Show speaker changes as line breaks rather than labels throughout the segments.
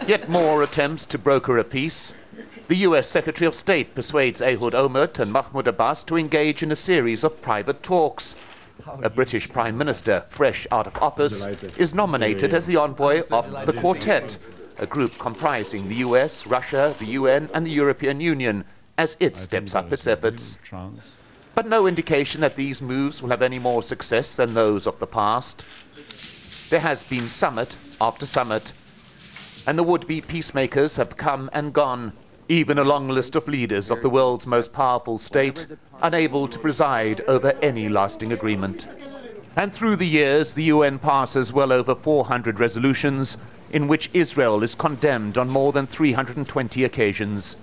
Yet more attempts to broker a peace. The US Secretary of State persuades Ehud Olmert and Mahmoud Abbas to engage in a series of private talks. A British Prime Minister, fresh out of office, is nominated as the envoy of the Quartet, a group comprising the US, Russia, the UN and the European Union, as it steps up its efforts. But no indication that these moves will have any more success than those of the past. There has been summit after summit, and the would-be peacemakers have come and gone, even a long list of leaders of the world's most powerful state, unable to preside over any lasting agreement. And through the years, the UN passes well over 400 resolutions in which Israel is condemned on more than 320 occasions.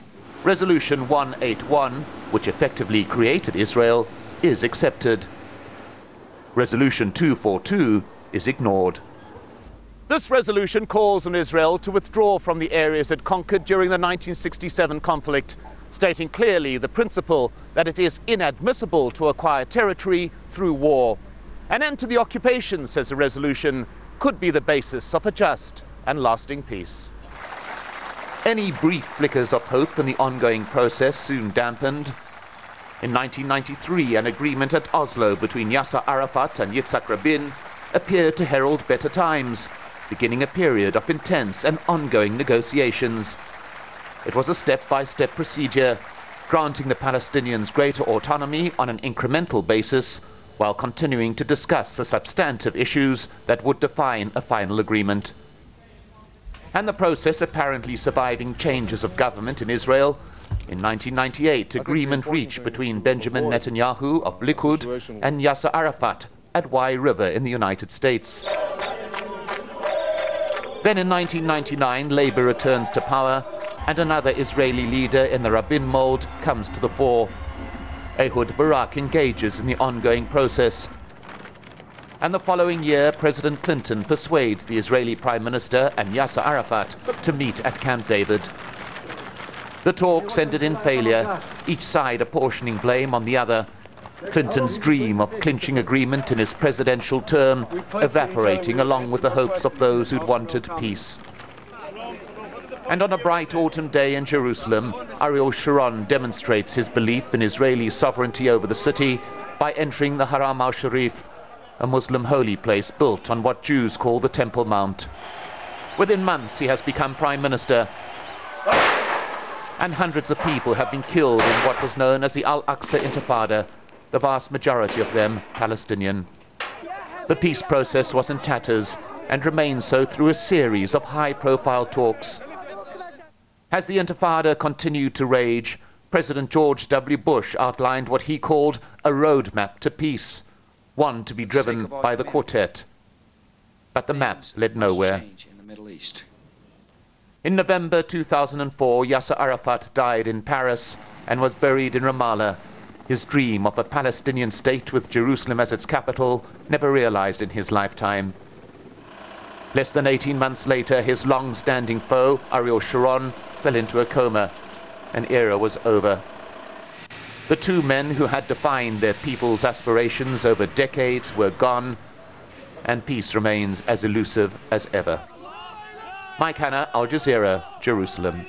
Resolution 181, which effectively created Israel, is accepted. Resolution 242 is ignored. This resolution calls on Israel to withdraw from the areas it conquered during the 1967 conflict, stating clearly the principle that it is inadmissible to acquire territory through war. An end to the occupation, says the resolution, could be the basis of a just and lasting peace. Any brief flickers of hope in the ongoing process soon dampened. In 1993, an agreement at Oslo between Yasser Arafat and Yitzhak Rabin appeared to herald better times, beginning a period of intense and ongoing negotiations. It was a step-by-step procedure, granting the Palestinians greater autonomy on an incremental basis, while continuing to discuss the substantive issues that would define a final agreement. And the process apparently surviving changes of government in Israel. In 1998, agreement reached between Benjamin Netanyahu of Likud and Yasser Arafat at Wye River in the United States. Then in 1999, Labour returns to power, and another Israeli leader in the Rabin mold comes to the fore. Ehud Barak engages in the ongoing process. And the following year, President Clinton persuades the Israeli Prime Minister and Yasser Arafat to meet at Camp David. The talks ended in failure, each side apportioning blame on the other. Clinton's dream of clinching agreement in his presidential term evaporating along with the hopes of those who'd wanted peace. And on a bright autumn day in Jerusalem, Ariel Sharon demonstrates his belief in Israeli sovereignty over the city by entering the Haram al-Sharif, a Muslim holy place built on what Jews call the Temple Mount. Within months, he has become Prime Minister, and hundreds of people have been killed in what was known as the Al-Aqsa Intifada, the vast majority of them Palestinian. The peace process was in tatters and remained so through a series of high-profile talks. As the Intifada continued to rage, President George W. Bush outlined what he called a roadmap to peace, one to be driven by the Quartet. But the map led nowhere. In November 2004, Yasser Arafat died in Paris and was buried in Ramallah. His dream of a Palestinian state with Jerusalem as its capital never realized in his lifetime. Less than 18 months later, his long-standing foe, Ariel Sharon, fell into a coma. An era was over. The two men who had defined their people's aspirations over decades were gone, and peace remains as elusive as ever. Mike Hanna, Al Jazeera, Jerusalem.